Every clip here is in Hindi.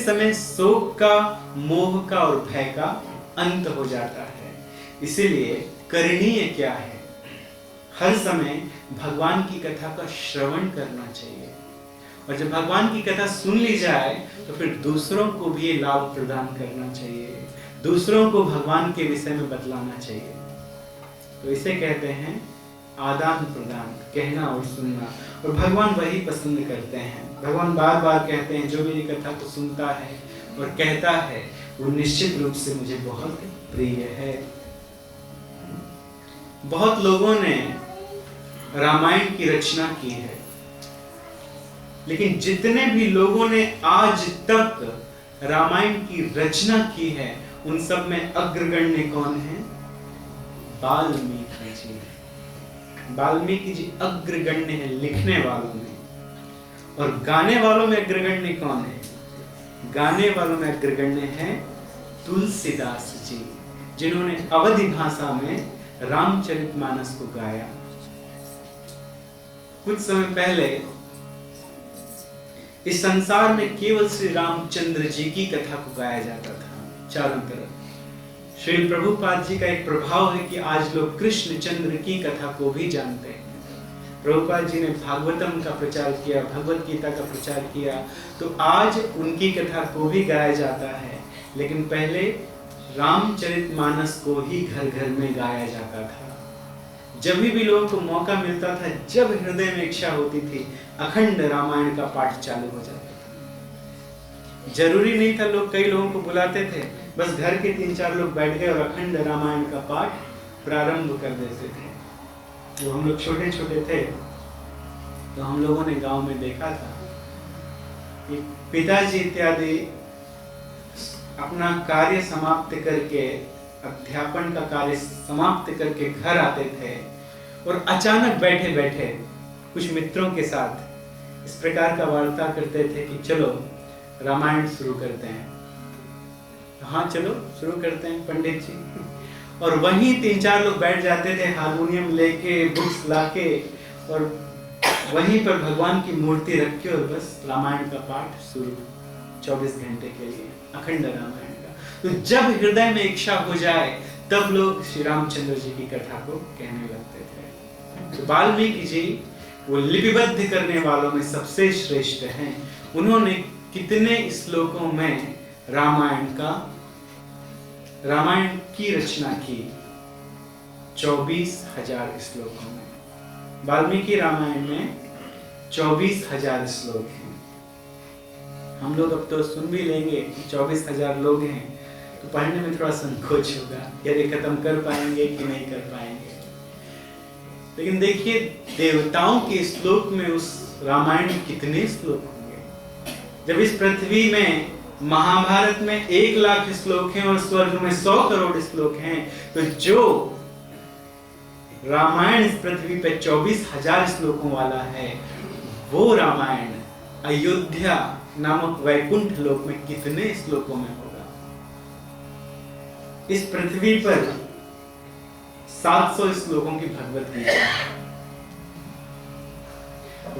समय शोक का, मोह का और भय का अंत हो जाता है। इसीलिए करणीय क्या है? हर समय भगवान की कथा का श्रवण करना चाहिए, और जब भगवान की कथा सुन ली जाए तो फिर दूसरों को भी ये लाभ प्रदान करना चाहिए, दूसरों को भगवान के विषय में बतलाना चाहिए। तो इसे कहते हैं आदान प्रदान, कहना और सुनना। और भगवान वही पसंद करते हैं। भगवान बार बार कहते हैं जो मेरी कथा को सुनता है और कहता है वो निश्चित रूप से मुझे बहुत प्रिय है। बहुत लोगों ने रामायण की रचना की है, लेकिन जितने भी लोगों ने आज तक रामायण की रचना की है उन सब में अग्रगण्य कौन है? वाल्मीकि जी। वाल्मीकि जी अग्रगण्य है लिखने वालों में। और गाने वालों में अग्रगण्य कौन है? गाने वालों में अग्रगण्य है तुलसीदास जी, जिन्होंने अवधी भाषा में रामचरितमानस को गाया। कुछ समय पहले इस संसार में केवल श्री रामचंद्र जी की कथा को गाया जाता था चारों तरफ। श्री प्रभुपाद जी का एक प्रभाव है कि आज लोग कृष्ण चंद्र की कथा को भी जानते हैं। प्रभुपाद जी ने भागवतम का प्रचार किया, भगवत गीता का प्रचार किया, तो आज उनकी कथा को भी गाया जाता है। लेकिन पहले रामचरितमानस को ही घर घर में गाया जाता था। जब भी लोगों को मौका मिलता था, जब हृदय में इच्छा होती थी, अखंड रामायण का पाठ चालू हो जाता था। जरूरी नहीं था, लोग कई लोगों को बुलाते थे, बस घर के 3-4 लोग बैठ गए और अखंड रामायण का पाठ प्रारंभ कर देते थे। जब हम लोग छोटे छोटे थे तो हम लोगों ने गांव में देखा था कि पिताजी इत्यादि अपना कार्य समाप्त करके, अध्यापन का कार्य समाप्त करके घर आते थे और अचानक बैठे बैठे कुछ मित्रों के साथ इस प्रकार का वार्ता करते थे कि चलो रामायण शुरू करते हैं। हाँ चलो शुरू करते हैं पंडित जी। और वहीं 3-4 लोग बैठ जाते थे हारमोनियम लेके, बुक्स लाके, और वहीं पर भगवान की मूर्ति रख के और बस रामायण का पाठ शुरू 24 घंटे के लिए, अखंड रामायण का। तो जब हृदय में इच्छा हो जाए तब लोग श्री रामचंद्र जी की कथा को कहने लगते थे। तो वाल्मीकि जी वो लिपिबद्ध करने वालों में सबसे श्रेष्ठ हैं। उन्होंने कितने श्लोकों में रामायण की रचना की? 24,000 श्लोकों में। वाल्मीकि रामायण में 24,000 श्लोक हैं। हम लोग अब तो सुन भी लेंगे, 24,000 लोग हैं तो पढ़ने में थोड़ा संकोच होगा, यदि खत्म कर पाएंगे कि नहीं कर पाएंगे। लेकिन देखिए देवताओं के श्लोक में उस रामायण में कितने श्लोक होंगे। जब इस पृथ्वी में महाभारत में 1,00,000 श्लोक हैं और स्वर्ग में 100 करोड़ श्लोक हैं, तो जो रामायण इस पृथ्वी पे 24,000 श्लोकों वाला है, वो रामायण अयोध्या नामक वैकुंठ लोक में कितने श्लोकों में होगा? इस पृथ्वी पर 700 श्लोकों की भगवत गीता है।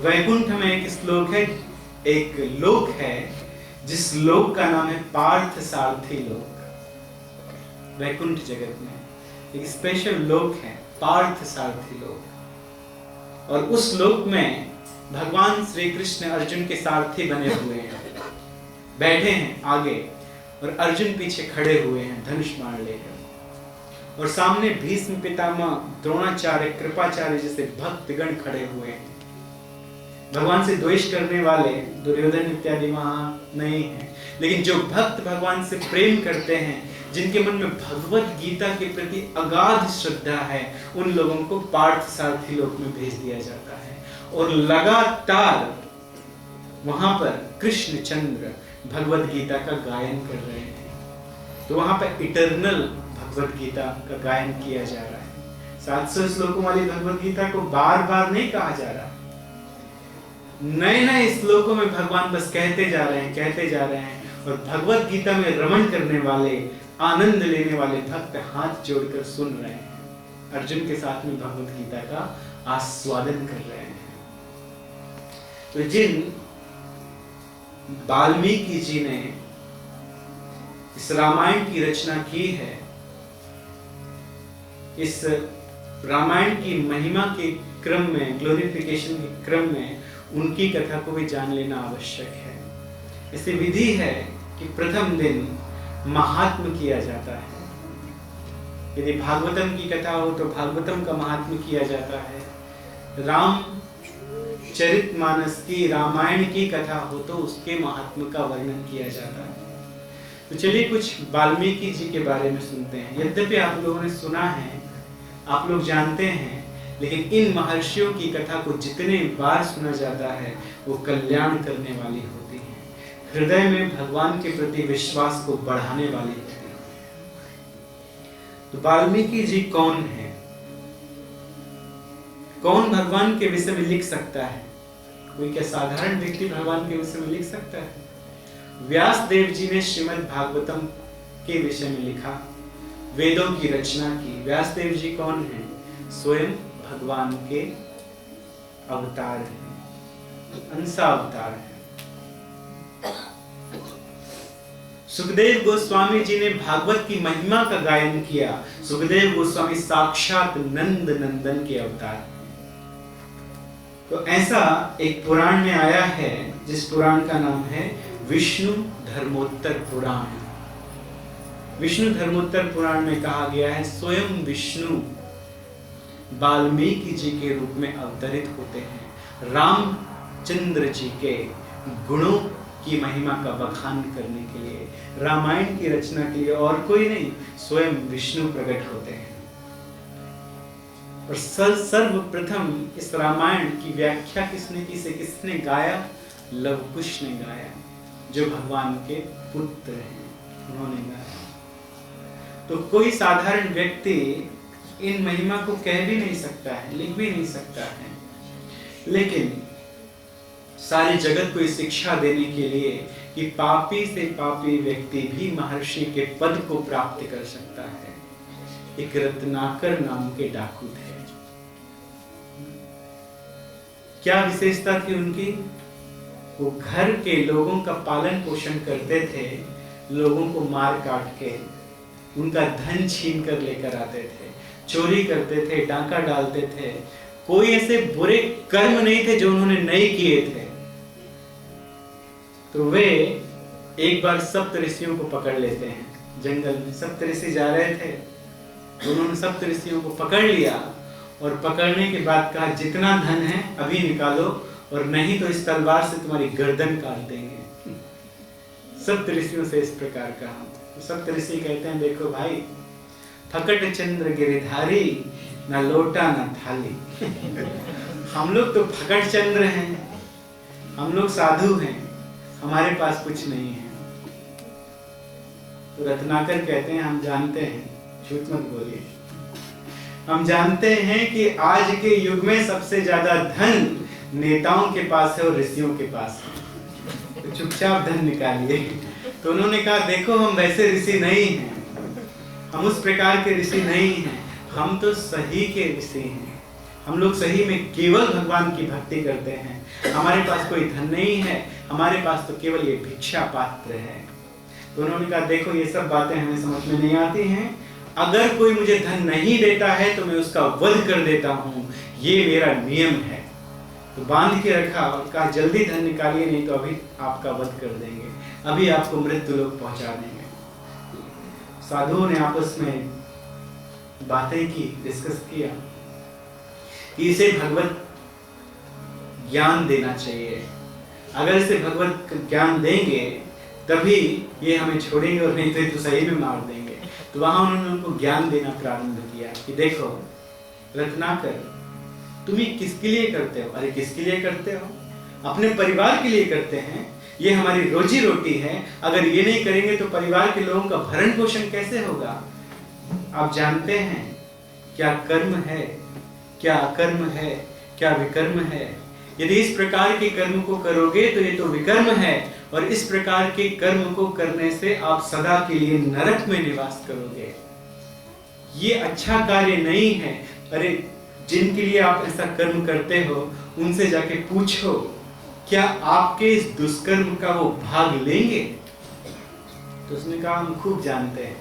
वैकुंठ में एक श्लोक है, एक लोक है जिस लोक का नाम है पार्थ सारथी लोक। वैकुंठ जगत में एक स्पेशल लोक है पार्थ सारथी लोक, और उस लोक में भगवान श्री कृष्ण अर्जुन के सारथी बने हुए हैं, बैठे हैं आगे और अर्जुन पीछे खड़े हुए हैं धनुष बाण लेकर, और सामने भीष्म पितामह, द्रोणाचार्य, कृपाचार्य जैसे भक्तगण खड़े हुए हैं। भगवान से द्वेष करने वाले दुर्योधन इत्यादि वहां नहीं है, लेकिन जो भक्त भगवान से प्रेम करते हैं, जिनके मन में भगवत गीता के प्रति अगाध श्रद्धा है, उन लोगों को पार्थ सारथी लोक में भेज दिया जाता है। और लगातार वहां पर कृष्ण चंद्र भगवत गीता का गायन कर रहे हैं। तो वहां पर इटर्नल भगवत गीता का गायन किया जा रहा है। 700 श्लोकों वाली भगवत गीता को बार बार नहीं कहा जा रहा, नए नए श्लोकों में भगवान बस कहते जा रहे हैं, कहते जा रहे हैं। और भगवत गीता में रमण करने वाले, आनंद लेने वाले भक्त हाथ जोड़कर सुन रहे हैं, अर्जुन के साथ में भगवत गीता का आस्वादन कर रहे हैं। तो जिन वाल्मीकि जी ने इस रामायण की रचना की है, इस रामायण की महिमा के क्रम में, ग्लोरिफिकेशन के क्रम में उनकी कथा को भी जान लेना आवश्यक है। इसे विधि है कि प्रथम दिन महात्म किया जाता है। यदि भागवतम की कथा हो तो भागवतम का महात्म किया जाता है। राम चरितमानस की, रामायण की कथा हो तो उसके महात्म का वर्णन किया जाता है। तो चलिए कुछ वाल्मीकि जी के बारे में सुनते हैं। यद्यपि आप लोगों ने सुना है, आप लोग जानते हैं, लेकिन इन महर्षियों की कथा को जितने बार सुना जाता है वो कल्याण करने वाली होती है, हृदय में भगवान के प्रति विश्वास को बढ़ाने वाली होती है। तो वाल्मीकि जी कौन है? कौन भगवान के विषय में लिख सकता है? कोई क्या साधारण व्यक्ति भगवान के विषय में लिख सकता है? व्यास देव जी ने श्रीमद् भागवतम के विषय में लिखा, वेदों की रचना की। व्यास देव जी कौन है? स्वयं भगवान के अवतार हैं, अंशा अवतार है। सुखदेव गोस्वामी जी ने भागवत की महिमा का गायन किया। सुखदेव गोस्वामी साक्षात नंद नंदन के अवतार। तो ऐसा एक पुराण में आया है जिस पुराण का नाम है विष्णु धर्मोत्तर पुराण। विष्णु धर्मोत्तर पुराण में कहा गया है स्वयं विष्णु वाल्मीकि जी के रूप में अवतरित होते हैं, रामचंद्र जी के गुणों की महिमा का बखान करने के लिए, रामायण की रचना के लिए। और कोई नहीं, स्वयं विष्णु प्रकट होते हैं। और सर्वप्रथम इस रामायण की व्याख्या किसने की से किसने गाया? लव कुश ने गाया, जो भगवान के पुत्र हैं, उन्होंने गाया। तो कोई साधारण व्यक्ति इन महिमा को कह भी नहीं सकता है, लिख भी नहीं सकता है, लेकिन सारे जगत को शिक्षा देने के लिए कि पापी से पापी व्यक्ति भी महर्षि के पद को प्राप्त कर सकता है, एक रत्नाकर नाम के डाकू थे। क्या विशेषता थी उनकी? वो घर के लोगों का पालन पोषण करते थे, लोगों को मार काट के उनका धन छीन कर लेकर आते थे, चोरी करते थे, डांका डालते थे। कोई ऐसे बुरे कर्म नहीं थे जो उन्होंने नहीं किए थे। तो वे एक बार सप्त ऋषियों को पकड़ लेते हैं। जंगल में सप्त ऋषि जा रहे थे, तो उन्होंने सप्त ऋषियों को पकड़ लिया और पकड़ने के बाद कहा जितना धन है अभी निकालो, और नहीं तो इस तलवार से तुम्हारी गर्दन काट देंगे। सप्त ऋषियों से इस प्रकार कहा। तो सप्त ऋषि कहते हैं देखो भाई, फकट चंद्र गिरिधारी, न लोटा न थाली। हम लोग तो फकट चंद्र हैं, हम लोग साधु हैं, हमारे पास कुछ नहीं है। तो रत्नाकर कहते हैं हम जानते हैं, झूठ मत बोलिए, हम जानते हैं कि आज के युग में सबसे ज्यादा धन नेताओं के पास है और ऋषियों के पास है, तो चुपचाप धन निकालिए। तो उन्होंने कहा देखो हम वैसे ऋषि नहीं हैं, हम उस प्रकार के ऋषि नहीं हैं, हम तो सही के ऋषि हैं, हम लोग सही में केवल भगवान की भक्ति करते हैं, हमारे पास कोई धन नहीं है, हमारे पास तो केवल ये भिक्षा पात्र है। तो उन्होंने कहा देखो ये सब बातें हमें समझ में नहीं आती हैं, अगर कोई मुझे धन नहीं देता है तो मैं उसका वध कर देता हूँ, ये मेरा नियम है। तो बांध के रखा और कहा जल्दी धन निकालिए, नहीं तो अभी आपका वध कर देंगे, अभी आपको मृत्यु लोक पहुंचा देंगे। साधुओं ने आपस में बातें की, डिस्कस किया कि इसे भगवत ज्ञान देना चाहिए, अगर इसे भगवत ज्ञान देंगे तभी ये हमें छोड़ेंगे, और नहीं तो सही में मार देंगे। तो वहां उन्होंने उनको ज्ञान देना प्रारंभ किया कि देखो रत्नाकर तुम ये किसके लिए करते हो? अरे किसके लिए करते हो? अपने परिवार के लिए करते हैं, ये हमारी रोजी रोटी है, अगर ये नहीं करेंगे तो परिवार के लोगों का भरण पोषण कैसे होगा? आप जानते हैं क्या कर्म है, क्या अकर्म है, क्या विकर्म है? यदि इस प्रकार के कर्म को करोगे तो ये तो विकर्म है, और इस प्रकार के कर्म को करने से आप सदा के लिए नरक में निवास करोगे, ये अच्छा कार्य नहीं है। अरे जिनके लिए आप ऐसा कर्म करते हो उनसे जाके पूछो क्या आपके इस दुष्कर्म का वो भाग लेंगे? तो उसने कहा हम खूब जानते हैं,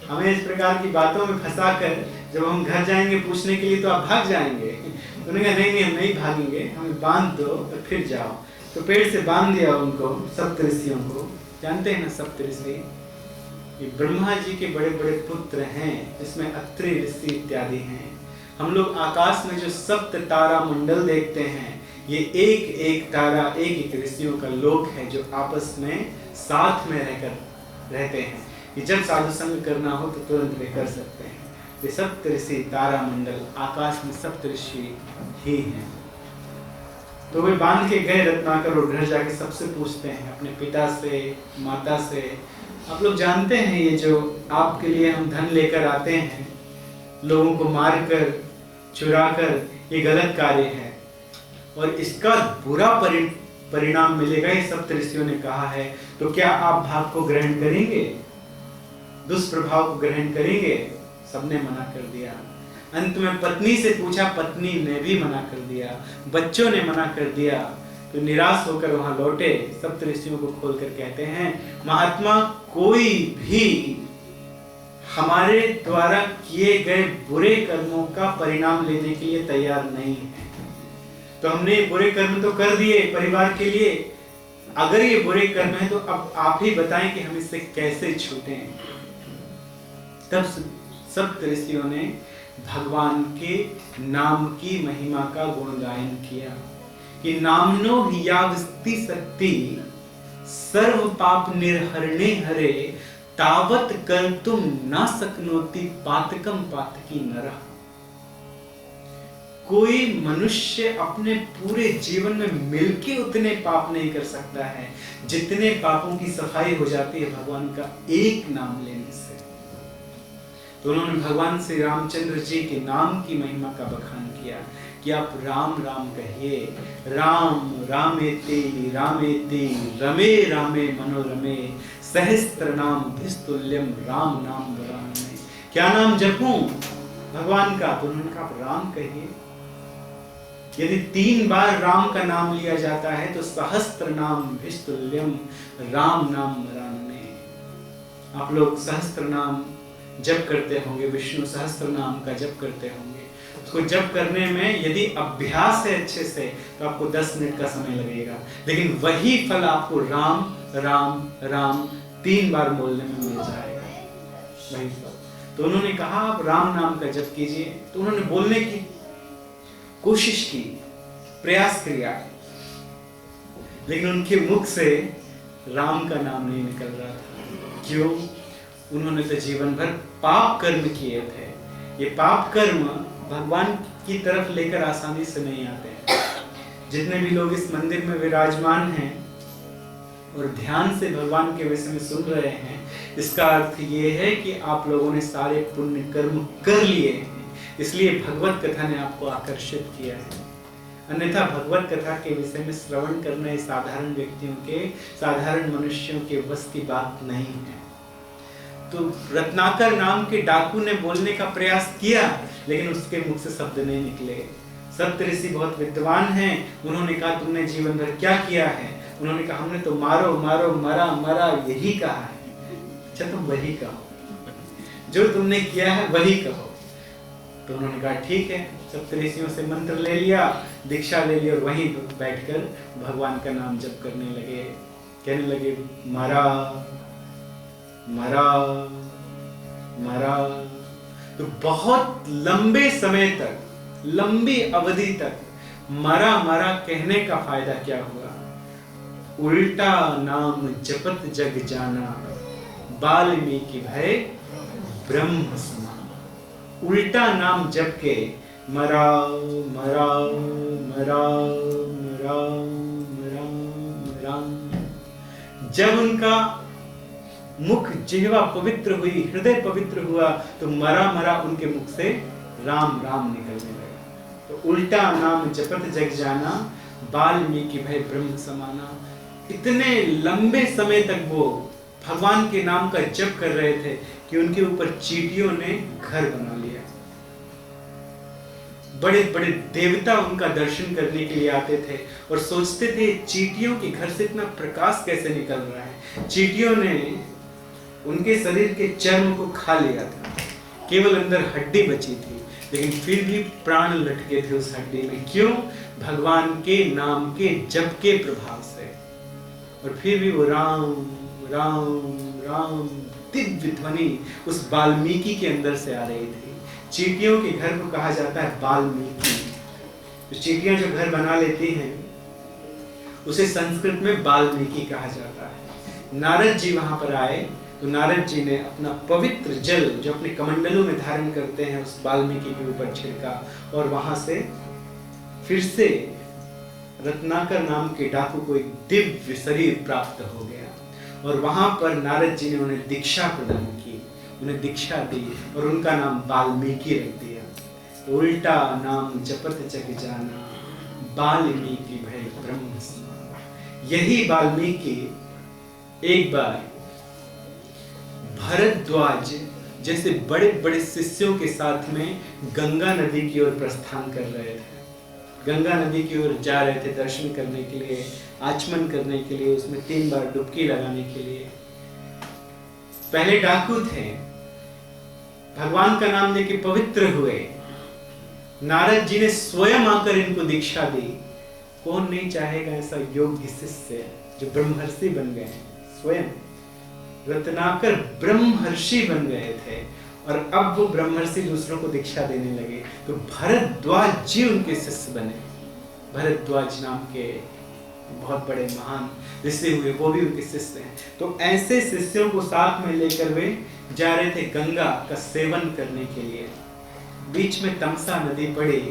हमें इस प्रकार की बातों में फंसा कर जब हम घर जाएंगे पूछने के लिए तो आप भाग जाएंगे। उन्होंने कहा नहीं हम नहीं भागेंगे, हमें बांध दो और फिर जाओ। तो पेड़ से बांध दिया उनको, सप्तऋषियों को। जानते हैं ना सप्तऋषि, ये ब्रह्मा जी के बड़े बड़े पुत्र हैं, जिसमें अत्रि ऋषि इत्यादि हैं। हम लोग आकाश में जो सप्त तारा मंडल देखते हैं, ये एक एक तारा एक एक ऋषियों का लोक है, जो आपस में साथ में रहकर रहते हैं। कि जब साधु संग करना हो तो तुरंत वे कर सकते हैं। ये सप्तऋषि तारा मंडल, आकाश में सप्तऋषि ही हैं। तो वे बांध के गए रत्नाकर और घर जाके सबसे पूछते हैं, अपने पिता से, माता से, आप लोग जानते हैं ये जो आपके लिए हम धन लेकर आते हैं, लोगों को मारकर चुराकर, ये गलत कार्य है और इसका बुरा परिणाम मिलेगा, ये सप्तऋषियों ने कहा है। तो क्या आप भाग को ग्रहण करेंगे, दुष्प्रभाव को ग्रहण करेंगे? सबने मना कर दिया। अंत में पत्नी से पूछा, पत्नी ने भी मना कर दिया, बच्चों ने मना कर दिया। तो निराश होकर वहां लौटे। सप्तऋषियों को खोलकर कहते हैं, महात्मा कोई भी हमारे द्वारा किए गए बुरे कर्मों का परिणाम लेने के लिए तैयार नहीं है। तो हमने बुरे कर्म तो कर दिए परिवार के लिए, अगर ये बुरे कर्म है तो अब आप ही बताएं कि हम इससे कैसे छूटें। तब सप्तऋषियों ने भगवान के नाम की महिमा का गुणगायन किया कि नामनो हियावस्ति शक्ति सर्व पाप निर्हरणे हरे तावत कर्तुम न शक्नोति पातकम पातकी नरः। कोई मनुष्य अपने पूरे जीवन में मिलके उतने पाप नहीं कर सकता है जितने पापों की सफाई हो जाती है भगवान का एक नाम लेने से। तो उन्होंने भगवान श्री रामचंद्र जी के नाम की महिमा का बखान किया कि आप राम राम कहिए, राम रामेति रामेति रमे रामे मनोरमे सहस्त्र नाम भिस्तुल्यम राम नाम वरानने। क्या नाम जपूं भगवान का? तो उन्होंने कहा आप राम कहिए। यदि 3 बार राम का नाम लिया जाता है तो सहस्त्र नाम भिस्तुल्यम राम नाम वरानने। आप लोग सहस्त्र नाम जप करते होंगे, विष्णु सहस्त्र नाम का जप करते होंगे। उसको जप करने में यदि अभ्यास है अच्छे से तो आपको 10 मिनट का समय लगेगा, लेकिन वही फल आपको राम राम राम 3 बार बोलने में मिल जाएगा, वही फल। तो उन्होंने कहा आप राम नाम का जप कीजिए। तो उन्होंने बोलने की कोशिश की, प्रयास किया, लेकिन उनके मुख से राम का नाम नहीं निकल रहा था। क्यों? उन्होंने तो जीवन भर पाप कर्म किए थे। ये पाप कर्म भगवान की तरफ लेकर आसानी से नहीं आते हैं। जितने भी लोग इस मंदिर में विराजमान हैं और ध्यान से भगवान के विषय में सुन रहे हैं, इसका अर्थ ये है कि आप लोगों ने सारे पुण्य कर्म कर लिए हैं, इसलिए भगवत कथा ने आपको आकर्षित किया है। अन्यथा भगवत कथा के विषय में श्रवण करना साधारण व्यक्तियों के, साधारण मनुष्यों के बस की बात नहीं है। तो रत्नाकर नाम के डाकू ने बोलने का प्रयास किया, लेकिन उसके मुख से शब्द नहीं निकले। सप्तऋषि बहुत विद्वान हैं, उन्होंने कहा तुमने जीवन भर क्या किया है? उन्होंने कहा हमने तो मारो मारो मरा मरा यही कहा है। अच्छा तुम वही कहो, जो तुमने किया है वही कहो। तो उन्होंने कहा ठीक है। सप्तऋषियों से मंत्र ले लिया, दीक्षा ले ली और वहीं बैठकर भगवान का नाम जप करने लगे। कहने लगे मरा मरा मरा। तो बहुत लंबे समय तक, लंबी अवधि तक मरा मरा कहने का फायदा क्या हुआ? उल्टा नाम जपत जग जाना, वाल्मीकि भय ब्रह्म समान। उल्टा नाम जप के मरा मरा मरा मरा मरा मरा। जब उनका मुख जिह्वा पवित्र हुई, हृदय पवित्र हुआ, तो मरा मरा उनके मुख से राम राम निकलने लगा। तो उल्टा नाम जपत जग जाना, वाल्मीकि भय ब्रह्म समाना। इतने लंबे समय तक वो भगवान के नाम का जप कर रहे थे कि उनके ऊपर चींटियों ने घर बना लिया। बड़े बड़े देवता उनका दर्शन करने के लिए आते थे और सोचते थे चींटियों के घर से इतना प्रकाश कैसे निकल रहा है। चींटियों ने उनके शरीर के चर्म को खा लिया था, केवल अंदर हड्डी बची थी, लेकिन फिर भी प्राण लटके थे उस हड्डी में। क्यों? भगवान के नाम के जप के प्रभाव से। और फिर भी वो राम राम राम दिव्य ध्वनि उस वाल्मीकि के अंदर से आ रही थी। चींटियों के घर को कहा जाता है वाल्मीकि। तो चींटियां जो घर बना लेती हैं उसे संस्कृत में वाल्मीकि कहा जाता है। नारद जी वहां पर आए तो नारद जी ने अपना पवित्र जल जो अपने कमंडलों में धारण करते हैं उस वाल्मीकि के ऊपर छिड़का, और वहां से फिर से रत्नाकर नाम के डाकू को एक दिव्य शरीर प्राप्त हो गया। और वहां पर नारद जी ने उन्हें दीक्षा प्रदान की, उन्हें दीक्षा दी और उनका नाम वाल्मीकि रख दिया। तो उल्टा नाम जपत जग जाना, वाल्मीकि भय ब्रह्म समान। यही वाल्मीकि एक बार भरद्वाज जैसे बड़े बड़े शिष्यों के साथ में गंगा नदी की ओर प्रस्थान कर रहे थे। गंगा नदी की ओर जा रहे थे दर्शन करने के लिए, आचमन करने के लिए, उसमें 3 बार डुबकी लगाने के लिए। पहले डाकू थे, भगवान का नाम लेके पवित्र हुए। नारद जी ने स्वयं आकर इनको दीक्षा दी। कौन नहीं चाहेगा ऐसा योग्य शिष्य जो ब्रह्मर्षि बन गए हैं। स्वयं रत्नाकर ब्रह्मर्षि बन गए थे और अब वो ब्रह्मर्षि दूसरों को दीक्षा देने लगे। तो भरद्वाज जी उनके शिष्य बने। भरद्वाज नाम के बहुत बड़े महान ऋषि हुए, वो भी उनके शिष्य हैं। तो ऐसे शिष्यों को साथ में लेकर वे जा रहे थे गंगा का सेवन करने के लिए। बीच में तमसा नदी पड़ी,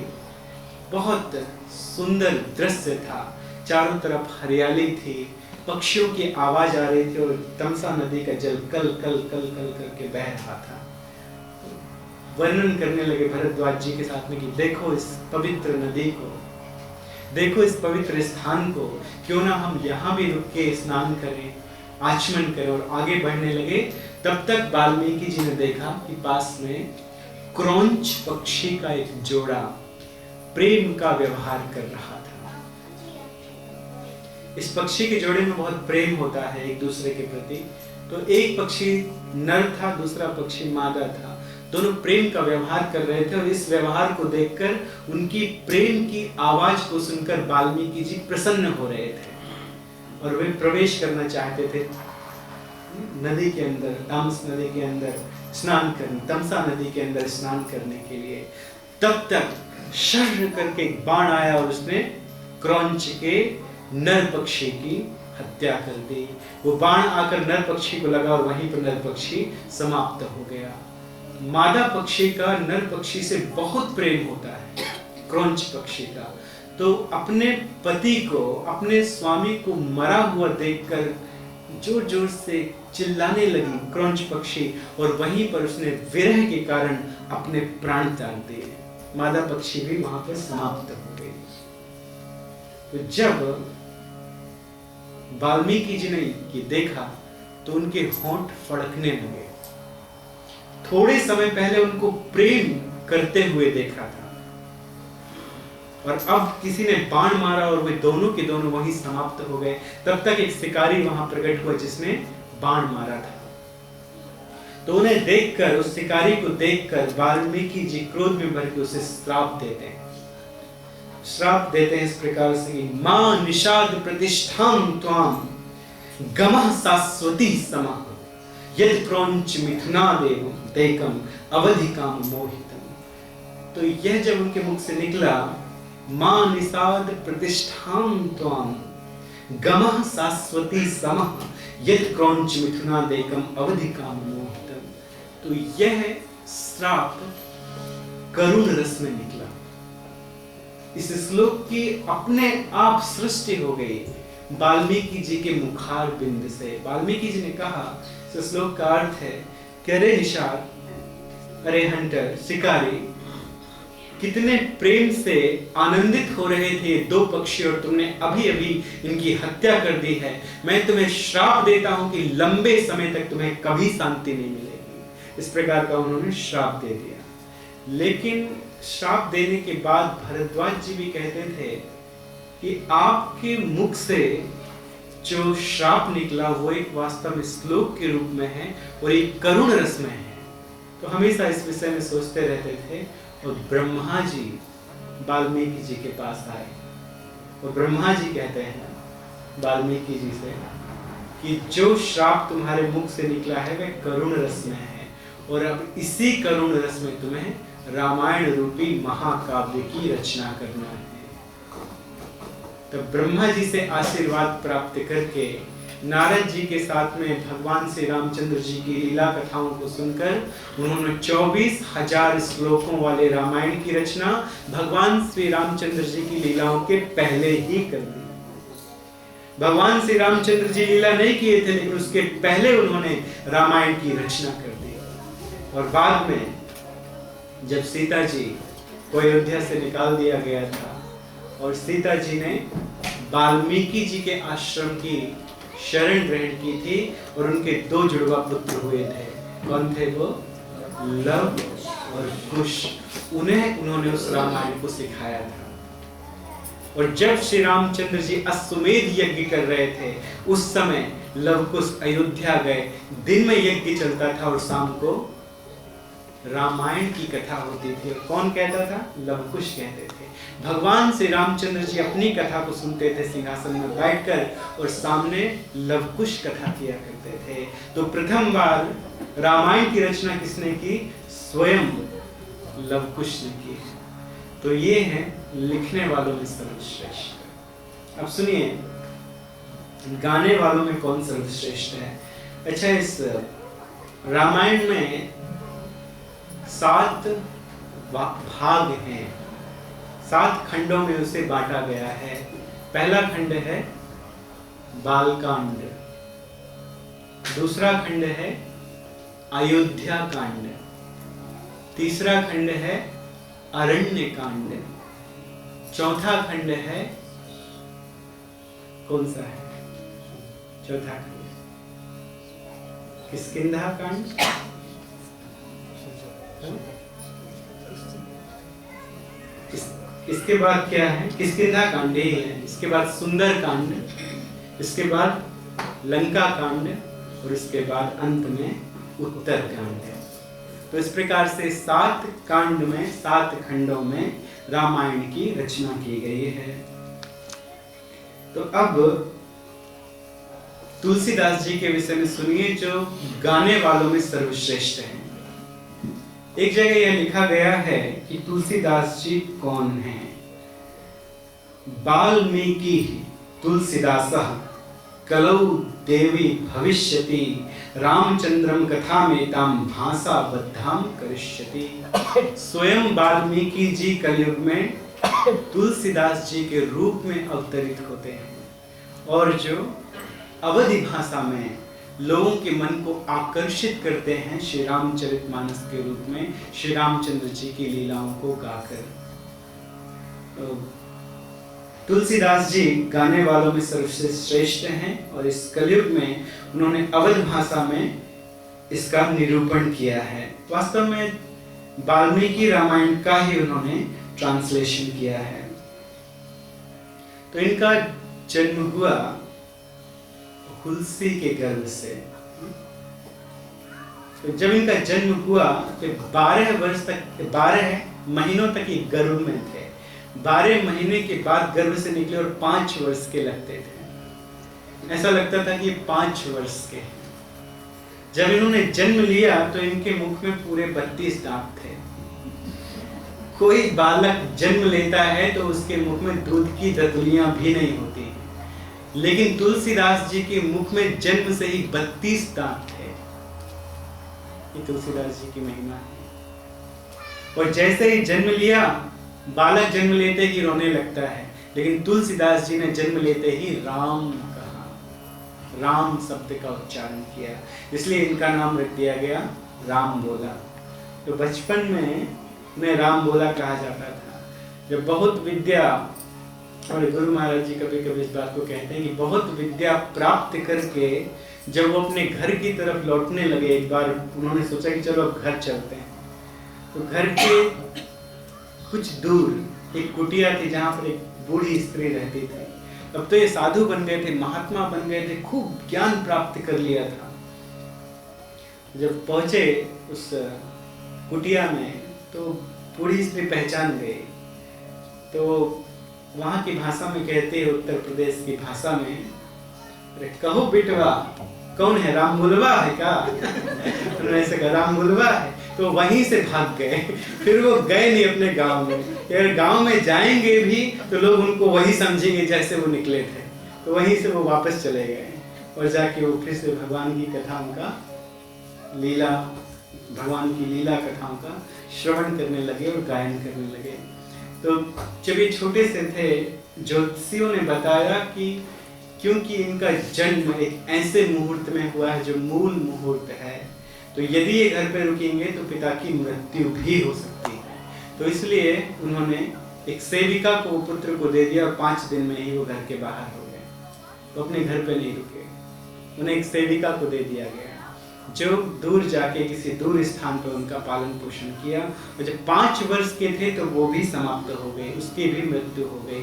बहुत सुंदर दृश्य था, चारों तरफ हरियाली थी, पक्षियों की आवाज आ रही थी और तमसा नदी का जल कल कल कल कल करके बह रहा था। वर्णन करने लगे भरद्वाज जी के साथ में कि देखो इस पवित्र नदी को, देखो इस पवित्र स्थान को, क्यों ना हम यहाँ भी रुक के स्नान करें, आचमन करें। और आगे बढ़ने लगे। तब तक वाल्मीकि जी ने देखा कि पास में क्रौंच पक्षी का एक जोड़ा प्रेम का व्यवहार कर रहा था। इस पक्षी के जोड़े में बहुत प्रेम होता है एक दूसरे के प्रति। तो एक पक्षी नर था, दूसरा पक्षी मादा था। दोनों प्रेम का व्यवहार कर रहे थे और इस व्यवहार को देखकर, उनकी प्रेम की आवाज को सुनकर वाल्मीकि जी प्रसन्न हो रहे थे और वे प्रवेश करना चाहते थे नदी के अंदर, तामस नदी के अंदर स्नान करने, तमसा नदी के अंदर स्नान करने के लिए। तब तक शर्र करके एक बाण आया और उसने क्रौंच के नर पक्षी की हत्या कर दी। वो बाण आकर नर पक्षी को लगा और वहीं पर नर पक्षी समाप्त हो गया। मादा पक्षी का नर पक्षी से बहुत प्रेम होता है, क्रौंच पक्षी का। तो अपने पति को, अपने स्वामी को मरा हुआ देखकर जोर जोर से चिल्लाने लगी क्रौंच पक्षी और वहीं पर उसने विरह के कारण अपने प्राण त्याग दिए। मादा पक्षी भी वहां पर समाप्त हो गई। तो जब वाल्मीकि जी ने ये देखा तो उनके होंठ फड़कने लगे। थोड़े समय पहले उनको प्रेम करते हुए देखा था और अब किसी ने बाण मारा और वे दोनों के दोनों वहीं समाप्त हो गए। तब तक एक शिकारी वहां प्रकट हुआ जिसने बाण मारा था। तो उन्हें देखकर, उस शिकारी को देखकर वाल्मीकि जी क्रोध में भर के उसे श्राप देते हैं। श्राप देते हैं इस प्रकार से, मां निषाद प्रतिष्ठां त्वाम गमः शाश्वती समः यद क्रौंच मिथुनादेव देकम अवधि काम मोहितम। तो यह जब उनके मुख से निकला, मां निषाद प्रतिष्ठां त्वाम गमः शाश्वती समः यद क्रौंच मिथुनादेकम अवधि काम मोहितम, तो यह श्राप करुण रस में निकला। इस श्लोक की अपने आप सृष्टि हो गई वाल्मीकि जी के मुखार बिंद से। वाल्मीकि जी ने कहा, इस श्लोक का अर्थ है कि अरे निषाद, अरे हंटर, शिकारी, कितने प्रेम से आनंदित हो रहे थे दो पक्षी और तुमने अभी अभी इनकी हत्या कर दी है। मैं तुम्हें श्राप देता हूं कि लंबे समय तक तुम्हें कभी शांति नहीं मिलेगी। इस प्रकार का उन्होंने श्राप दे दिया। लेकिन श्राप देने के बाद भरद्वाज जी भी कहते थे कि आपके मुख से जो श्राप निकला वो एक वास्तव में श्लोक के रूप में है और एक करुण रस में है। तो हमेशा इस विषय में सोचते रहते थे और ब्रह्मा जी वाल्मीकि जी के पास आए और ब्रह्मा जी कहते हैं वाल्मीकि जी से कि जो श्राप तुम्हारे मुख से निकला है वह करुण रस में है और अब इसी करुण रस में तुम्हें रामायण रूपी महाकाव्य की रचना करना है। तब ब्रह्मा जी से आशीर्वाद प्राप्त करके नारद जी के साथ में भगवान श्री रामचंद्र जी की लीला कथाओं को सुनकर उन्होंने 24,000 श्लोकों वाले रामायण की रचना भगवान श्री रामचंद्र जी की लीलाओं के पहले ही कर दी। भगवान श्री रामचंद्र जी लीला नहीं किए थे लेकिन उसके पहले उन्होंने रामायण की रचना कर दी। और बाद में जब सीता जी को अयोध्या से निकाल दिया गया था और सीता जी ने वाल्मीकि जी के आश्रम की शरण ग्रहण की थी और उनके 2 जुड़वा पुत्र हुए थे। कौन थे वो? लव और कुश। उन्हें उन्होंने उस रामायण को सिखाया था। और जब श्री रामचंद्र जी अश्वमेध यज्ञ कर रहे थे उस समय लव कुश अयोध्या गए। दिन में यज्ञ चलता था और शाम को रामायण की कथा होती थी। और कौन कहता था? लवकुश कहते थे। भगवान श्री रामचंद्र जी अपनी कथा को सुनते थे सिंहासन में बैठकर और सामने लवकुश कथा किया करते थे। तो प्रथम बार रामायण की रचना किसने की? स्वयं लवकुश ने की। तो ये हैं लिखने वालों में सर्वश्रेष्ठ। अब सुनिए गाने वालों में कौन सर्वश्रेष्ठ है। अच्छा, इस रामायण में 7 भाग हैं, 7 खंडों में उसे बांटा गया है। पहला खंड है बालकांड, दूसरा खंड है अयोध्या कांड, तीसरा खंड है अरण्य कांड, चौथा खंड है कौन सा है? चौथा खंड किष्किंधा कांड, इसके बाद क्या है? किष्किंधा कांड ही है। इसके बाद सुंदर कांड, इसके बाद लंका कांड और इसके बाद अंत में उत्तर कांड है। तो इस प्रकार से 7 कांड में 7 खंडों में रामायण की रचना की गई है। तो अब तुलसीदास जी के विषय में सुनिए जो गाने वालों में सर्वश्रेष्ठ हैं। एक जगह यह लिखा गया है कि तुलसीदास जी कौन हैं? वाल्मीकि तुलसीदासः कलौ देवी भविष्यति रामचंद्रम कथामेतां भाषाबद्धां करिष्यति। स्वयं वाल्मीकि जी कलयुग में तुलसीदास जी के रूप में अवतरित होते हैं और जो अवधि भाषा में लोगों के मन को आकर्षित करते हैं श्री रामचरितमानस के रूप में श्री रामचंद्र जी की लीलाओं को गाकर। तो तुलसीदास जी गाने वालों में सर्वश्रेष्ठ हैं और इस कलयुग में उन्होंने अवध भाषा में इसका निरूपण किया है। वास्तव में वाल्मीकि रामायण का ही उन्होंने ट्रांसलेशन किया है। तो इनका जन्म हुआ तुलसी के गर्भ से। तो जब इनका जन्म हुआ तो 12 वर्ष तक 12 महीनों तक ये गर्भ में थे। 12 महीने के बाद गर्भ से निकले और 5 वर्ष के लगते थे। ऐसा लगता था कि ये 5 वर्ष के। जब इन्होंने जन्म लिया तो इनके मुख में पूरे 32 दांत थे। कोई बालक जन्म लेता है तो उसके मुख में दूध की दतुलियां भी नहीं होती, लेकिन तुलसीदास जी के मुख में जन्म से ही 32 दांत थे। ये तुलसीदास जी की महिमा है। और जैसे ही जन्म लिया, बालक जन्म लेते ही रोने लगता है, लेकिन तुलसीदास जी ने जन्म लेते ही राम कहा, राम शब्द का उच्चारण किया, इसलिए इनका नाम रख दिया गया राम बोला। तो बचपन में उन्हें राम बोला कहा जाता था। जब बहुत विद्या, और गुरु महाराज जी कभी कभी इस बात को कहते हैं कि बहुत विद्या प्राप्त करके जब वो अपने घर की तरफ लौटने लगे, एक बार उन्होंने सोचा कि चलो अब घर चलते हैं। तो घर के कुछ दूर एक कुटिया थी जहाँ पर एक बूढ़ी स्त्री रहती थी। अब तो ये साधु बन गए थे, महात्मा बन गए थे, खूब ज्ञान प्राप्त कर लिया था। जब पहुंचे उस कुटिया में तो बूढ़ी स्त्री पहचान गई। तो वहां की भाषा में कहते हैं, उत्तर प्रदेश की भाषा में, अरे कहो बेटवा कौन है, राम बुलवा है क्या? उन्होंने ऐसे कहा, राम बुलवा है। तो वहीं से भाग गए। फिर वो गए नहीं अपने गांव में। यार गांव में जाएंगे भी तो लोग उनको वही समझेंगे जैसे वो निकले थे। तो वहीं से वो वापस चले गए और जाके वो फिर से भगवान की कथाओं का लीला, भगवान की लीला कथाओं का श्रवण करने लगे और गायन करने लगे। तो जब ये छोटे से थे, ज्योतिषियों ने बताया कि क्योंकि इनका जन्म एक ऐसे मुहूर्त में हुआ है जो मूल मुहूर्त है, तो यदि ये घर पे रुकेंगे तो पिता की मृत्यु भी हो सकती है। तो इसलिए उन्होंने एक सेविका को, पुत्र को दे दिया और 5 दिन में ही वो घर के बाहर हो गए। तो अपने घर पे नहीं रुके, उन्हें एक सेविका को दे दिया गया जो दूर जाके किसी दूर स्थान पर उनका पालन पोषण किया। और जब 5 वर्ष के थे तो वो भी समाप्त हो गए, उसकी भी मृत्यु हो गई।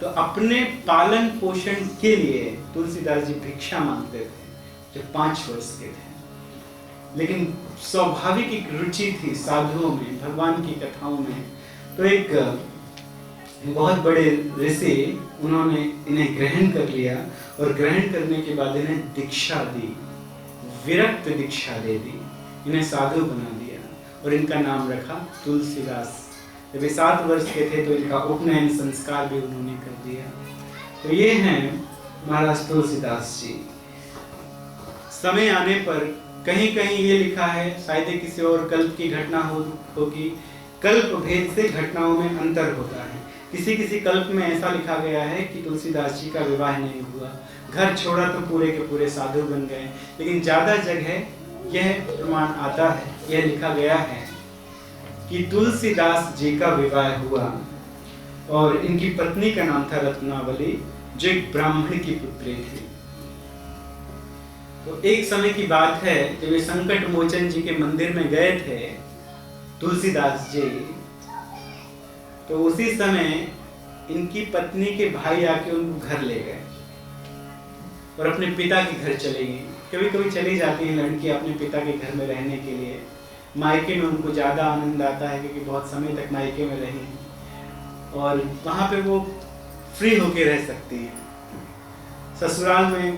तो अपने पालन पोषण के लिए तुलसीदास जी भिक्षा मांगते थे जब 5 वर्ष के थे। लेकिन स्वाभाविक एक रुचि थी साधुओं में, भगवान की कथाओं में। तो एक बहुत बड़े ऋषि, उन्होंने इन्हें ग्रहण कर लिया और ग्रहण करने के बाद इन्हें दीक्षा दी, विरक्त दीक्षा दे दी, इन्हें साधु बना दिया और इनका नाम रखा तुलसीदास। जब ये 7 वर्ष के थे तो इनका उपनयन संस्कार भी उन्होंने कर दिया। तो ये हैं महाराज तुलसीदास जी। समय आने पर कहीं कहीं ये लिखा है, शायद किसी और कल्प की घटना होगी, कल्प भेद से घटनाओं में अंतर होता है। किसी किसी कल्प में ऐसा लिखा गया है कि तुलसीदास जी का विवाह नहीं हुआ, घर छोड़ा तो पूरे के पूरे साधु बन गए। लेकिन ज्यादा जगह यह प्रमाण आता है, यह लिखा गया है कि तुलसीदास जी का विवाह हुआ और इनकी पत्नी का नाम था रत्नावली, जो एक ब्राह्मण की पुत्री थी। तो एक समय की बात है जब वे संकट मोचन जी के मंदिर में गए थे तुलसीदास जी, तो उसी समय इनकी पत्नी के भाई आके उनको घर ले गए और अपने पिता के घर चले गई। कभी कभी चली जाती हैं लड़कियां अपने पिता के घर में रहने के लिए। मायके में उनको ज़्यादा आनंद आता है क्योंकि बहुत समय तक मायके में रही और वहाँ पे वो फ्री होके रह सकती हैं। ससुराल में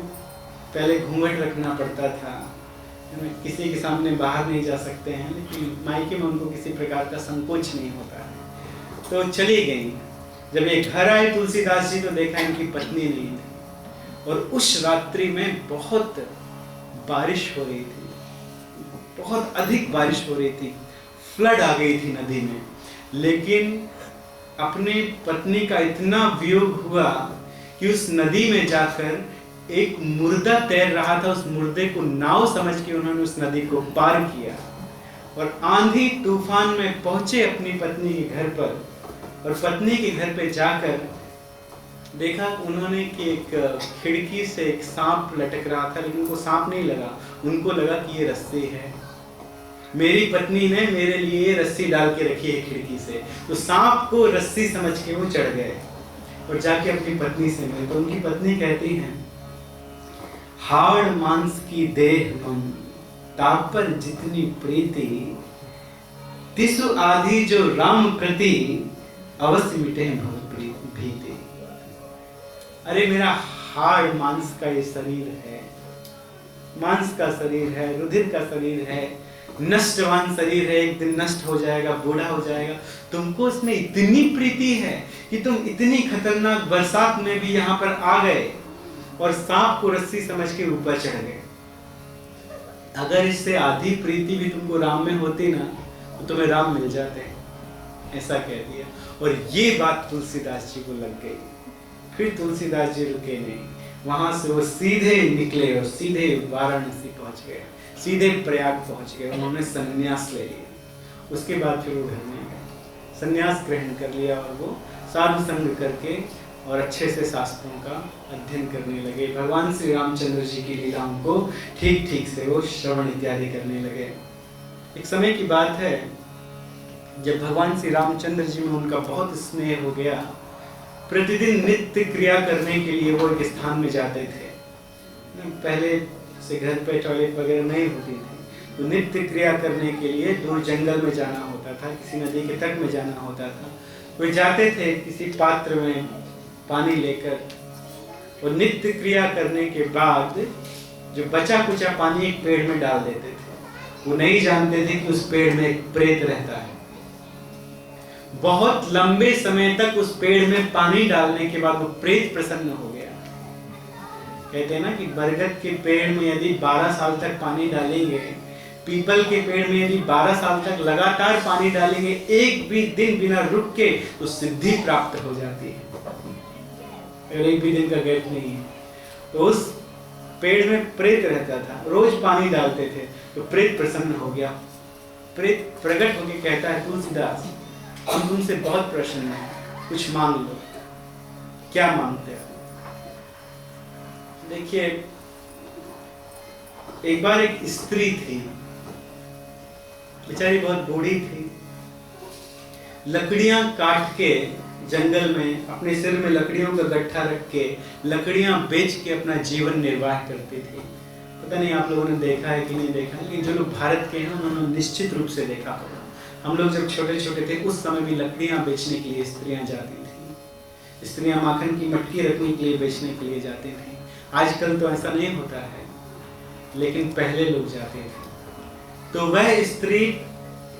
पहले घूंघट रखना पड़ता था, किसी के सामने बाहर नहीं जा सकते हैं, लेकिन मायके में उनको किसी प्रकार का संकोच नहीं होता है। तो चली गई। जब ये घर आए तुलसीदास जी तो देखा इनकी पत्नी नहीं थी और उस रात्रि में बहुत बारिश हो रही थी, बहुत अधिक बारिश हो रही थी, फ्लड आ गई थी नदी में। लेकिन अपने पत्नी का इतना वियोग हुआ कि उस नदी में जाकर एक मुर्दा तैर रहा था, उस मुर्दे को नाव समझ के उन्होंने उस नदी को पार किया और आंधी तूफान में पहुंचे अपनी पत्नी के घर पर। और पत्नी के घर पे जाकर देखा उन्होंने कि एक खिड़की से एक सांप लटक रहा था, लेकिन उनको सांप नहीं लगा, उनको लगा कि ये रस्सी है, मेरी पत्नी ने मेरे लिए रस्सी डाल के रखी है खिड़की से। तो सांप को रस्सी समझ के वो चढ़ गए और जाके अपनी पत्नी से मिले। तो उनकी पत्नी कहती हैं, हाड़ मांस की देह मन तापर जितनी प्रीति, तिसु आदि जो राम कृति, अवश्य मिटे भव भीति। अरे मेरा हाड़ मांस का ये शरीर है, मांस का शरीर है, रुधिर का शरीर है, नष्टवान शरीर है, एक दिन नष्ट हो जाएगा, बूढ़ा हो जाएगा। तुमको इसमें इतनी प्रीति है कि तुम इतनी खतरनाक बरसात में भी यहाँ पर आ गए और सांप को रस्सी समझ के ऊपर चढ़ गए। अगर इससे आधी प्रीति भी तुमको राम में होती ना तो तुम्हें राम मिल जाते, ऐसा कह दिया। और ये बात तुलसीदास जी को लग गई। फिर तुलसीदास जी रुके नहीं, वहां से वो सीधे निकले और सीधे वाराणसी पहुंच गए, सीधे प्रयाग पहुंच गए। उन्होंने संन्यास ले लिया। उसके बाद फिर वो घर में गए, संन्यास ग्रहण कर लिया और वो साधु संग करके और अच्छे से शास्त्रों का अध्ययन करने लगे। भगवान श्री रामचंद्र जी की लीलाओं को ठीक ठीक से वो श्रवण इत्यादि करने लगे। एक समय की बात है जब भगवान श्री रामचंद्र जी में उनका बहुत स्नेह हो गया प्रतिदिन नित्य क्रिया करने के लिए वो एक स्थान में जाते थे। पहले से घर पे टॉयलेट वगैरह नहीं होती थी, तो नित्य क्रिया करने के लिए दूर जंगल में जाना होता था, किसी नदी के तट में जाना होता था। वे जाते थे किसी पात्र में पानी लेकर, और नित्य क्रिया करने के बाद जो बचा कुचा पानी एक पेड़ में डाल देते थे। वो नहीं जानते थे कि उस पेड़ में एक प्रेत रहता है। बहुत लंबे समय तक उस पेड़ में पानी डालने के बाद वो प्रेत प्रसन्न हो गया। कहते हैं ना कि बरगद के पेड़ में यदि 12 साल तक पानी डालेंगे, पीपल के पेड़ में यदि 12 साल तक लगातार पानी डालेंगे, एक भी दिन बिना रुक के, तो सिद्धि प्राप्त हो जाती है। अगर एक भी दिन का गैप नहीं है, तो उस पेड़ में प्रेत रहता था, रोज पानी डालते थे, तो प्रेत प्रसन्न हो गया। प्रेत प्रकट होकर कहता है, तुलसीदास हम तुमसे बहुत प्रसन्न हैं, कुछ मांग लो। क्या मांगते हो? देखिए, एक बार एक स्त्री थी, बेचारी बहुत बूढ़ी थी, लकड़ियां काट के जंगल में अपने सिर में लकड़ियों का गट्ठा रख के लकड़ियां बेच के अपना जीवन निर्वाह करती थी। पता नहीं आप लोगों ने देखा है कि नहीं देखा, लेकिन जो लोग भारत के हैं उन्होंने निश्चित रूप से देखा होगा। हम लोग जब छोटे छोटे थे उस समय भी लकड़ियां बेचने के लिए स्त्रियां जाती थी। स्त्रियां माखन की मटकी रखने के लिए बेचने के लिए जाती थी। आजकल तो ऐसा नहीं होता है, लेकिन पहले लोग जाते थे। तो वह स्त्री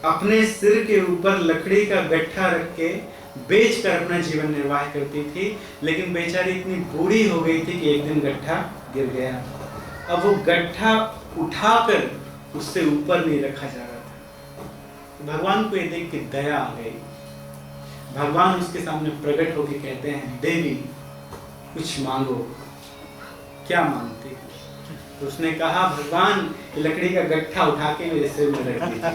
अपने सिर के ऊपर लकड़ी का गट्ठा रख के बेचकर अपना जीवन निर्वाह करती थी। लेकिन बेचारी इतनी बूढ़ी हो गई थी कि एक दिन गट्ठा गिर गया। अब वो गट्ठा उठाकर उससे ऊपर नहीं रखा जा रहा था। तो भगवान को ये देख के दया आ गई। भगवान उसके सामने प्रकट होकर कहते हैं, देवी कुछ मांगो। क्या मांगती? तो उसने कहा, भगवान लकड़ी का गट्ठा उठा के मेरे सिर में रख दीजिए।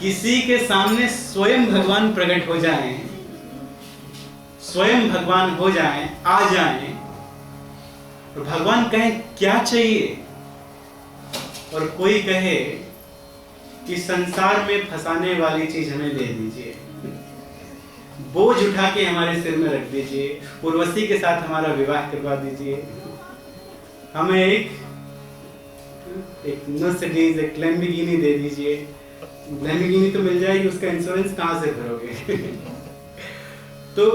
किसी के सामने स्वयं भगवान प्रकट हो जाएं, स्वयं भगवान हो जाएं, आ जाएं, और भगवान कहे क्या चाहिए, और कोई कहे कि संसार में फंसाने वाली चीज हमें दे दीजिए, बोझ उठा के हमारे सिर में रख दीजिए, उर्वशी के साथ हमारा विवाह करवा दीजिए, हमें एक मर्सिडीज, एक लैम्बोर्गिनी दे दीजिए। लैम्बोर्गिनी तो मिल जाएगी, उसका इंश्योरेंस कहां से भरोगे? तो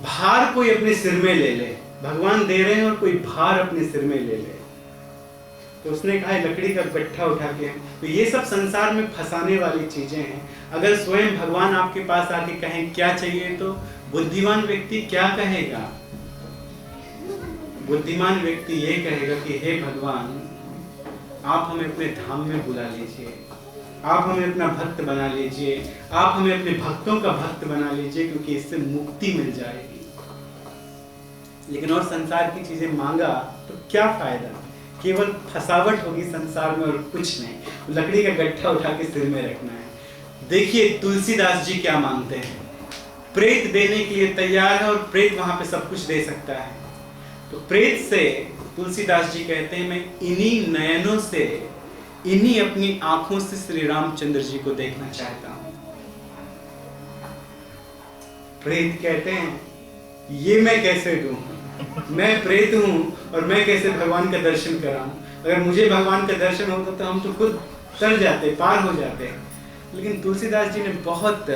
भार कोई अपने सिर में ले ले, भगवान दे रहे हैं और कोई भार अपने सिर में ले ले। तो उसने कहा लकड़ी का गट्ठा उठा के। तो ये सब संसार में फंसाने वाली चीजें हैं। अगर स्वयं भगवान आपके पास आके कहें क्या चाहिए, तो बुद्धिमान व्यक्ति क्या कहेगा? बुद्धिमान व्यक्ति ये कहेगा कि हे भगवान, आप हमें अपने धाम में बुला लीजिए, आप हमें अपना भक्त बना लीजिए, आप हमें अपने भक्तों का भक्त बना लीजिए, क्योंकि इससे मुक्ति मिल जाएगी। लेकिन और संसार की चीजें मांगा तो क्या फायदा? केवल फसावट होगी संसार में और कुछ नहीं। लकड़ी का गट्ठा उठा के सिर में रखना है। देखिए तुलसीदास जी क्या मांगते हैं। प्रेत देने के लिए तैयार है और प्रेत वहां पे सब कुछ दे सकता है। तो प्रेत से तुलसीदास जी कहते हैं, मैं इन्हीं नयनों से, इन्हीं अपनी आंखों से श्री रामचंद्र जी को देखना चाहता हूं। प्रेत कहते हैं, ये मैं कैसे दूं? मैं प्रेत हूं और मैं कैसे भगवान का दर्शन कराऊं? अगर मुझे भगवान का दर्शन होता तो हम तो खुद तर जाते, पार हो जाते। लेकिन तुलसीदास जी ने बहुत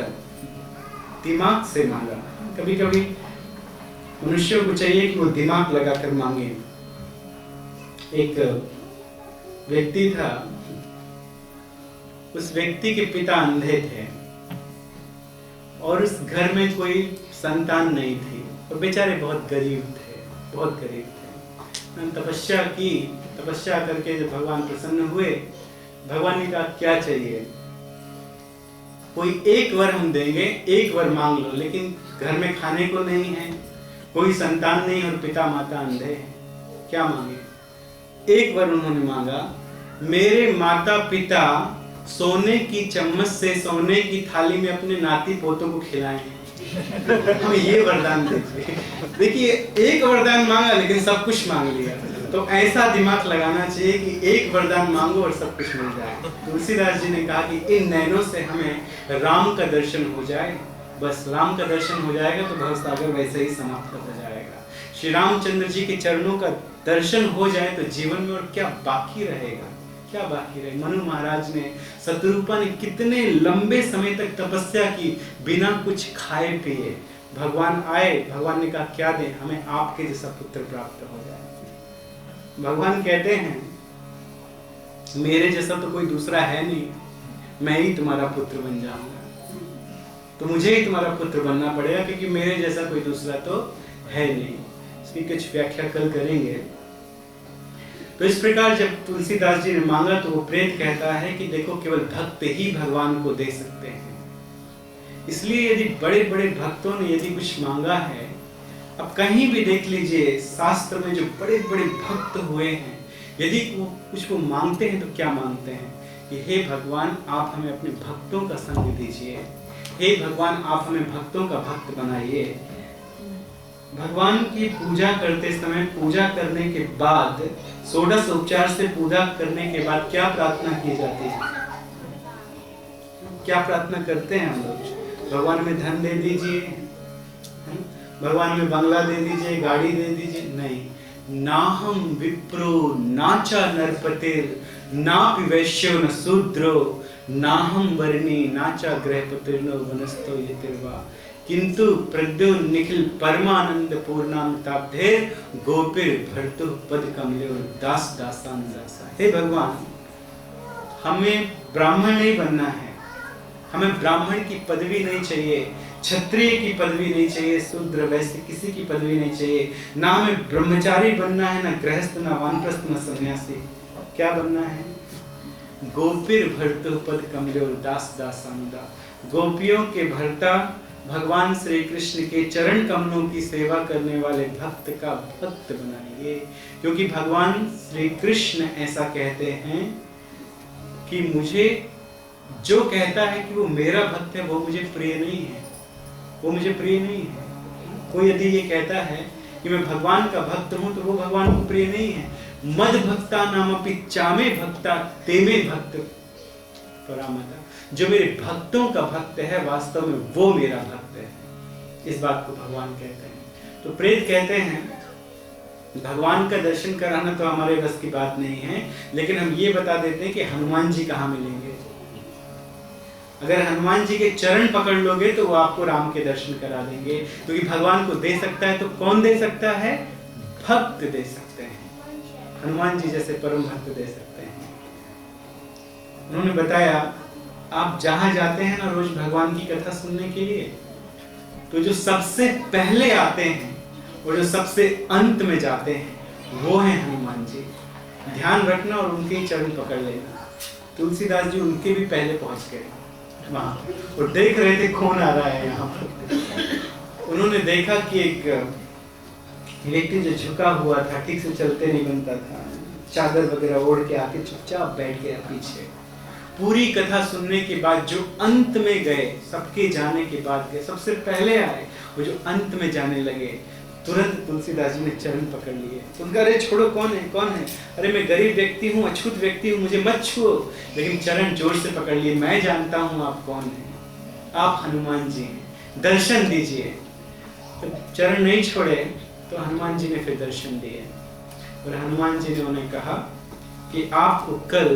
दिमाग से मांगा। कभी कभी मनुष्यों को चाहिए कि वो दिमाग लगाकर मांगे। एक व्यक्ति था, उस व्यक्ति के पिता अंधे थे और उस घर में कोई संतान नहीं थी और बेचारे बहुत गरीब थे, बहुत गरीब थे। तपस्या की, तपस्या करके जब भगवान प्रसन्न हुए, भगवान ने कहा क्या चाहिए? कोई एक वर हम देंगे, एक वर मांग लो, लेकिन घर में खाने को नहीं है, कोई संतान नहीं और पिता माता अंधे हैं। क्या मांगे? एक वर उन्होंने मांगा, मेरे माता पिता सोने की चम्मच से सोने की थाली में अपने नाती पोतों को खिलाएं, हमें ये वरदान दीजिए। देखिए एक वरदान मांगा लेकिन सब कुछ मांग लिया। तो ऐसा दिमाग लगाना चाहिए कि एक वरदान मांगो और सब कुछ मिल जाए। तुलसीदास जी ने कहा कि इन नैनों से हमें राम का दर्शन हो जाए, बस राम का दर्शन हो जाएगा तो भवसागर वैसे ही समाप्त हो जाएगा। श्री रामचंद्र जी के चरणों का दर्शन हो जाए तो जीवन में और क्या बाकी रहेगा, क्या बाकी रहे। मनु महाराज ने, शत्रुपा ने कितने लंबे समय तक तपस्या की बिना कुछ खाए पिए। भगवान आए, भगवान ने कहा क्या दें, हमें आपके जैसा पुत्र प्राप्त हो जाए। भगवान कहते हैं मेरे जैसा तो कोई दूसरा है नहीं, मैं ही तुम्हारा पुत्र बन जाऊंगा, तो मुझे ही तुम्हारा पुत्र बनना पड़ेगा क्योंकि मेरे जैसा कोई दूसरा तो है नहीं। इसकी कुछ व्याख्या कल करेंगे। तो इस प्रकार जब तुलसीदास जी ने मांगा तो वो प्रेत कहता है कि देखो केवल भक्त ही भगवान को दे सकते हैं। इसलिए यदि बड़े बड़े भक्तों ने यदि कुछ मांगा है, अब कहीं भी देख लीजिए शास्त्र में जो बड़े बड़े भक्त हुए हैं, यदि वो कुछ वो मांगते हैं तो क्या मांगते हैं कि हे भगवान आप हमें अपने भक्तों का संग दीजिए, हे भगवान आप हमें भक्तों का भक्त बनाइए। भगवान की पूजा करते समय, पूजा करने के बाद, षोडश उपचार से पूजा करने के बाद क्या प्रार्थना की जाती है? क्या प्रार्थना करते हैं हम लोग? भगवान में धन दे दीजिए, भगवान में बंगला दे दीजिए, गाड़ी दे दीजिए, नहीं। ना हम विप्रो नाचा नरपतिर नापि वैश्यो न शूद्रो ना हम वर्णी नाचा गृहपतिर्नो वनस्तो यतिर्वा किंतु प्रद्यो निखिल परमानंद पूर्णामताब्धेर गोपिर भर्तु पद कमले दास दासान दासा। हे भगवान, हमें ब्राह्मण नहीं बनना है, हमें ब्राह्मण की पदवी नहीं चाहिए, क्षत्रिय की पदवी नहीं चाहिए, शूद्र वैश्य किसी की पदवी नहीं चाहिए, ना हमें ब्रह्मचारी बनना है, ना गृहस्थ, ना वानप्रस्थ, ना सन्यासी। क्या बनना है? गोपीर भर्तु पद कमले दास दासानुदा। गोपियों के भर्ता भगवान श्री कृष्ण के चरण कमलों की सेवा करने वाले भक्त का भक्त बनाइए, क्योंकि भगवान श्री कृष्ण ऐसा कहते हैं कि मुझे जो कहता है कि वो मेरा भक्त है वो मुझे प्रिय नहीं है, वो मुझे प्रिय नहीं है। कोई यदि ये कहता है कि मैं भगवान का भक्त हूं तो वो भगवान को प्रिय नहीं है। मद भक्ता नामपि चामे भक्ता तेमे भक्त परामता। जो मेरे भक्तों का भक्त है वास्तव में वो मेरा भक्त है, इस बात को भगवान कहते हैं। तो प्रेत कहते हैं भगवान का दर्शन कराना तो हमारे बस की बात नहीं है, लेकिन हम ये बता देते हैं कि हनुमान जी कहाँ मिलेंगे। अगर हनुमान जी के चरण पकड़ लोगे तो वो आपको राम के दर्शन करा देंगे, क्योंकि भगवान को दे सकता है तो कौन दे सकता है? भक्त दे सकते हैं। हनुमान जी जैसे परम भक्त दे सकते हैं। उन्होंने बताया आप जहां जाते हैं ना रोज भगवान की कथा सुनने के लिए, तो जो सबसे पहले आते हैं और जो सबसे अंत में जाते हैं वो हैं हनुमान जी। ध्यान रखना और उनके ही चरण पकड़ लेना। तुलसीदास जी उनके भी पहले पहुंच गए वहां और देख रहे थे कौन आ रहा है यहाँ पर। उन्होंने देखा कि एक व्यक्ति जो झुका हुआ था, ठीक से चलते नहीं बनता था, चादर वगैरह ओढ़ के आके चुपचाप बैठ गया पीछे। पूरी कथा सुनने के बाद जो अंत में गए, सबके जाने के बाद गए, सबसे पहले आए, वो जो अंत में जाने लगे, तुरंत तुलसीदास जी ने चरण पकड़ लिए। उनका अरे छोड़ो, कौन है कौन है, अरे मैं गरीब व्यक्ति हूँ, अछूत व्यक्ति हूँ, मुझे मत छुओ। लेकिन चरण जोर से पकड़ लिए, मैं जानता हूँ आप कौन हैं, आप हनुमान जी हैं, दर्शन दीजिए। तो चरण नहीं छोड़े तो हनुमान जी ने फिर दर्शन दिए और हनुमान जी ने उन्हें कहा कि आपको कल